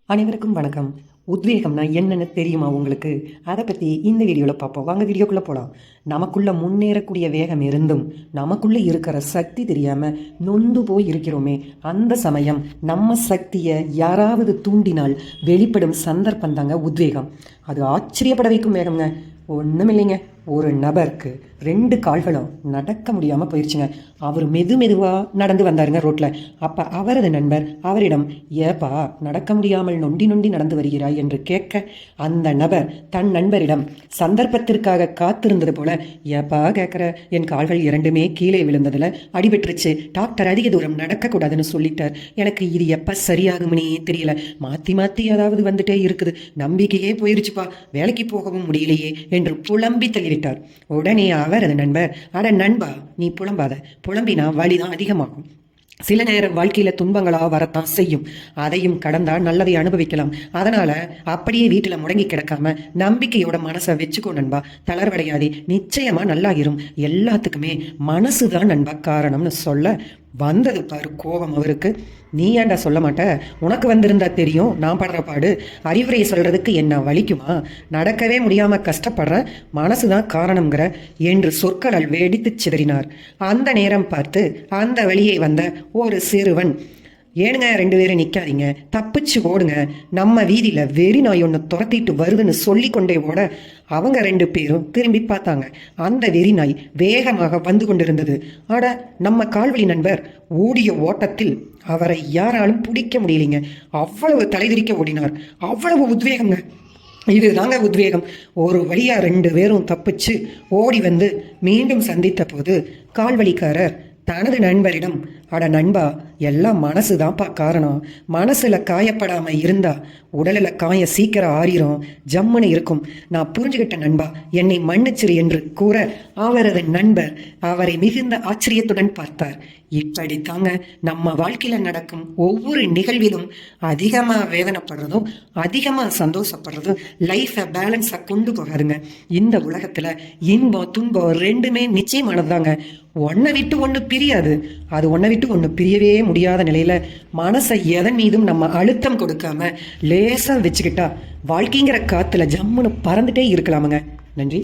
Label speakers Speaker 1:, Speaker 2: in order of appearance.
Speaker 1: அனைவருக்கும் வணக்கம். உத்வேகம்னா என்னன்னு தெரியுமா உங்களுக்கு? அதை பற்றி இந்த வீடியோவில் பார்ப்போம். வாங்க வீடியோக்குள்ளே போகலாம். நமக்குள்ளே முன்னேறக்கூடிய வேகம் இருந்தும் நமக்குள்ளே இருக்கிற சக்தி தெரியாமல் நொந்து போய் இருக்கிறோமே, அந்த சமயம் நம்ம சக்தியை யாராவது தூண்டினால் வெளிப்படும் சந்தர்ப்பம் தாங்க உத்வேகம். அது ஆச்சரியப்பட வைக்கும் வேகம்ங்க. ஒன்றும் இல்லைங்க, ஒரு நபருக்கு 2 கால்களும் நடக்க முடியாமல் போயிடுச்சுங்க. அவர் மெதுவாக நடந்து வந்தாருங்க ரோட்டில். அப்போ அவரது நண்பர் அவரிடம், ஏப்பா நடக்க முடியாமல் நொண்டி நொண்டி நடந்து வருகிறாய் என்று கேட்க, அந்த நபர் தன் நண்பரிடம் சந்தர்ப்பத்திற்காக காத்திருந்தது போல, ஏப்பா கேட்குற, என் கால்கள் 2மே கீழே விழுந்ததில் அடிபட்டுருச்சு, டாக்டர் அதிக தூரம் நடக்கக்கூடாதுன்னு சொல்லிட்டார், எனக்கு இது எப்போ சரியாகும்னே தெரியல, மாற்றி மாற்றி ஏதாவது வந்துட்டே இருக்குது, நம்பிக்கையே போயிருச்சுப்பா, வேலைக்கு போகவும் முடியலையே என்று புலம்பி தள்ளிவிட்டார். உடனே அவரது நண்பர், அட நண்பா, நீ புலம்பாத, புலம்பினா வலிதான் அதிகமாகும், சில நேரம் வாழ்க்கையில் துன்பங்களாக வரத்தான் செய்யும், அதையும் கடந்தால் நல்லதை அனுபவிக்கலாம், அதனால் அப்படியே வீட்டில் முடங்கி கிடக்காம நம்பிக்கையோட மனசை வச்சுக்கோ நண்பா, தளர்வடையாதே, நிச்சயமாக நல்லாயிரும், எல்லாத்துக்குமே மனசு தான் நண்பா காரணம்னு சொல்ல வந்தது பாரு கோபம் அவருக்கு. நீ ஏன்டா சொல்ல மாட்ட, உனக்கு வந்திருந்தா தெரியும் நான் படுற பாடு, அறிவுரை சொல்கிறதுக்கு என்ன வலிக்குமா, நடக்கவே முடியாமல் கஷ்டப்படுற, மனசு தான் காரணங்கிற என்று சொற்களால் வெடித்து சிதறினார். அந்த நேரம் பார்த்து அந்த வழியே வந்த ஒரு சிறுவன், ஏனுங்க 2 பேரும் நிற்காதீங்க, தப்பிச்சு ஓடுங்க, நம்ம வீதியில் வெறி நாய் ஒன்று துரத்திட்டு வருதுன்னு சொல்லி கொண்டே ஓட அவங்க 2 பேரும் திரும்பி பார்த்தாங்க. அந்த வெறி நாய் வேகமாக வந்து கொண்டிருந்தது. ஆட நம்ம கால்வழி நண்பர் ஓடிய ஓட்டத்தில் அவரை யாராலும் பிடிக்க முடியலைங்க. அவ்வளவு தலைவிரிக்க ஓடினார், அவ்வளவு உத்வேகங்க. இதுதாங்க உத்வேகம். ஒரு வழியா 2 பேரும் தப்பிச்சு ஓடி வந்து மீண்டும் சந்தித்த போது கால்வழிக்காரர் தனது நண்பரிடம், அட நண்பா, எல்லாம் மனசு தான்ப்பா காரணம், மனசுல காயப்படாம இருந்தா உடலில் காயம் சீக்கிரம் ஆறிரும், ஜம்முன்னு இருக்கும், நான் புரிஞ்சுக்கிட்ட நண்பா, என்னை மன்னிச்சிரு என்று கூற அவரது நண்பர் அவரை மிகுந்த ஆச்சரியத்துடன் பார்த்தார். இப்படித்தாங்க நம்ம வாழ்க்கையில நடக்கும் ஒவ்வொரு நிகழ்விலும் அதிகமாக வேதனைப்படுறதும் அதிகமாக சந்தோஷப்படுறதும் லைஃபை பேலன்ஸாக கொண்டு போகாதுங்க. இந்த உலகத்தில் இன்பம் துன்பம் 2மே நிச்சயமானதுதாங்க. ஒன்றை விட்டு ஒன்று பிரியாது. அது ஒன்றை விட்டு ஒன்று பிரியவே முடியாத நிலையில் மனசை எதன் மீதும் நம்ம அழுத்தம் கொடுக்காம லேசாக வச்சுக்கிட்டா வாழ்க்கைங்கிற காற்றுல ஜம்முன்னு பறந்துட்டே இருக்கலாமுங்க. நன்றி.